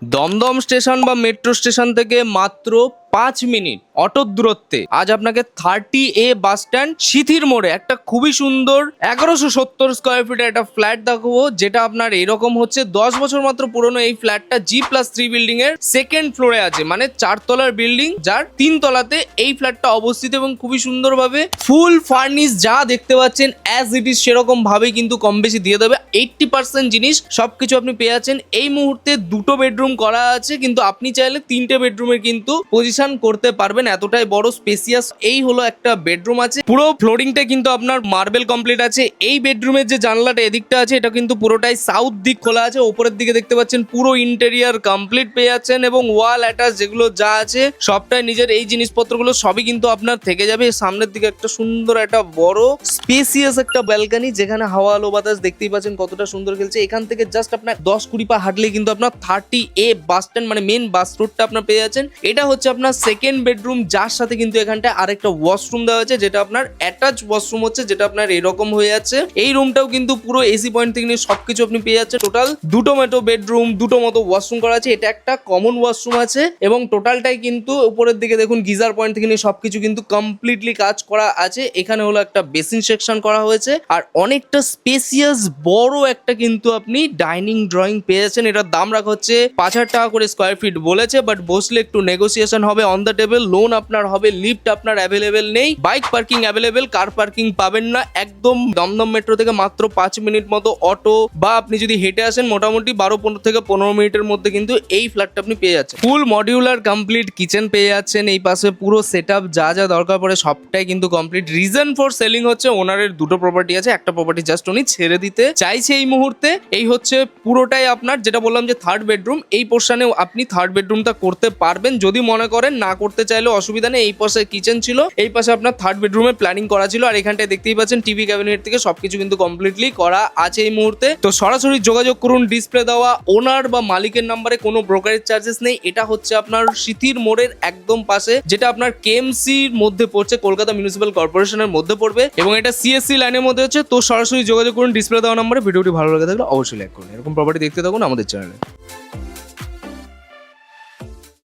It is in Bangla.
দমদম স্টেশন বা মেট্রো স্টেশন থেকে মাত্র 5 মিনিট অটোর দূরত্বে আজ আপনাকে 30A বাস স্ট্যান্ড সিথির মোড়ে একটা খুবই সুন্দর 1170 স্কোয়ার ফিটের একটা ফ্ল্যাট দেখাবো, যেটা আপনার এরকম হচ্ছে 10 বছর মাত্র পুরনো। এই ফ্ল্যাটটা G+3 বিল্ডিং এর সেকেন্ড ফ্লোরে আছে, মানে 4 তলার বিল্ডিং যার 3 তলাতে এই ফ্ল্যাটটা অবস্থিত এবং খুবই সুন্দরভাবে ফুল ফার্নিশ যা দেখতে পাচ্ছেন অ্যাজ ইট ইজ সেরকম ভাবেই কিন্তু কম বেশি দিয়ে দেবে। 80% জিনিস সবকিছু আপনি পেয়ে যাচ্ছেন। এই মুহূর্তে 2টো বেডরুম করা আছে, কিন্তু আপনি চাইলে 3টে বেডরুমের কিন্তু পজিশন করতে পারবেন, এতটাই বড় স্পেসিয়াস। এই হলো একটা বেডরুম আছে, পুরো ফ্লোরিংটা কিন্তু আপনার মার্বেল কমপ্লিট আছে। এই বেডরুমের যে জানলাটা এদিকটা আছে এটা কিন্তু পুরোটাই সাউথ দিক খোলা আছে। ওপরের দিকে দেখতে পাচ্ছেন পুরো ইন্টেরিয়ার কমপ্লিট পেয়ে যাচ্ছেন এবং ওয়াল অ্যাটাচ যেগুলো যা আছে সবটাই নিজের। এই জিনিসপত্রগুলো সবই কিন্তু আপনার থেকে যাবে। সামনের দিকে একটা সুন্দর একটা বড় স্পেসিয়াস একটা ব্যালকনি, যেখানে হাওয়া আলো বাতাস দেখতেই পাচ্ছেন কতটা সুন্দর খেলছে। এখান থেকে জাস্ট আপনার 10-20 পা হাঁটলে কিন্তু আপনার 30A বাস স্ট্যান্ড মানে মেন বাস রুটটা আপনার পেয়ে যাচ্ছেন। এটা হচ্ছে আপনার সেকেন্ড বেডরুম, যার সাথে কিন্তু এখানটায় আরেকটা ওয়াশরুম দেওয়া আছে, যেটা আপনার অ্যাটাচ ওয়াশরুম হচ্ছে, যেটা আপনার এরকম হয়ে যাচ্ছে। এই রুমটাও কিন্তু পুরো এসি পয়েন্ট থেকে নিয়ে সবকিছু আপনি পেয়ে যাচ্ছেন। টোটাল 2টো মতো বেডরুম, 2টো মতো ওয়াশরুম করা আছে। এটা একটা কমন ওয়াশরুম আছে এবং টোটালটাই কিন্তু উপরের দিকে দেখুন গিজার পয়েন্ট থেকে নিয়ে সবকিছু কিন্তু কমপ্লিটলি কাজ করা আছে। এখানে হলো একটা বেসিন সেকশন করা হয়েছে আর অনেকটা স্পেসিয়াস বড় একটা কিন্তু আপনি ডাইনিং ড্রয়িং পেয়ে যাচ্ছেন। এটার দাম রাখা হচ্ছে 5,000 টাকা করে স্কোয়ার ফিট বলেছে, বাট বসলে একটু নেগোসিয়েশন হবে অন দ্য টেবিল। লোন আপনার হবে, লিফট আপনার অ্যাভেলেবেল নেই, bike parking available, car parking পাবেন না। একদম দমদম মেট্রো থেকে মাত্র 5 মিনিট মতো অটো বা আপনি যদি হেঁটে আসেন মোটামুটি 12 থেকে 15 মিনিটের মধ্যে কিন্তু এই ফ্ল্যাটটা আপনি পেয়ে যাচ্ছেন। ফুল মডিউলার কমপ্লিট কিচেন পেয়ে যাচ্ছেন। এই পাশে পুরো সেটআপ যা যা দরকার পড়ে সবটাই কিন্তু কমপ্লিট। রিজন ফর সেলিং হচ্ছে ওনারের 2টো প্রপার্টি আছে, একটা প্রপার্টি জাস্ট উনি ছেড়ে দিতে চাইছে এই মুহূর্তে। এই হচ্ছে পুরোটাই আপনার, যেটা বললাম যে থার্ড বেডরুম, এই পোর্শনে আপনি থার্ড বেডরুমটা করতে পারবেন যদি মনে করেন। না করতে চাইলে অসুবিধা নেই। এই পাশে কিচেন ছিল, এই পাশে আপনার থার্ড বেডরুমে প্ল্যানিং করা ছিল। আর এখানটায় দেখতেই পাচ্ছেন টিভি ক্যাবিনেট থেকে সবকিছু কিন্তু কমপ্লিটলি করা আছে এই মুহূর্তে। তো সরাসরি যোগাযোগ করুন ডিসপ্লে দেওয়া ওনার বা মালিকের নাম্বারে, কোনো ব্রোকারেজ চার্জেস নেই। এটা হচ্ছে আপনার সিথির মোড়ের একদম পাশে, যেটা আপনার কেএমসির মধ্যে পড়ছে, কলকাতা মিউনিসিপ্যাল কর্পোরেশনের মধ্যে পড়বে এবং এটা সিএসসি লাইনের মধ্যে হচ্ছে। তো সরাসরি যোগাযোগ করুন ডিসপ্লে দেওয়া নাম্বারে। ভিডিওটি ভালো লাগে থাকলে অবশ্যই লাইক করুন। এরকম প্রপার্টি দেখতে থাকুন আমাদের চ্যানেলে।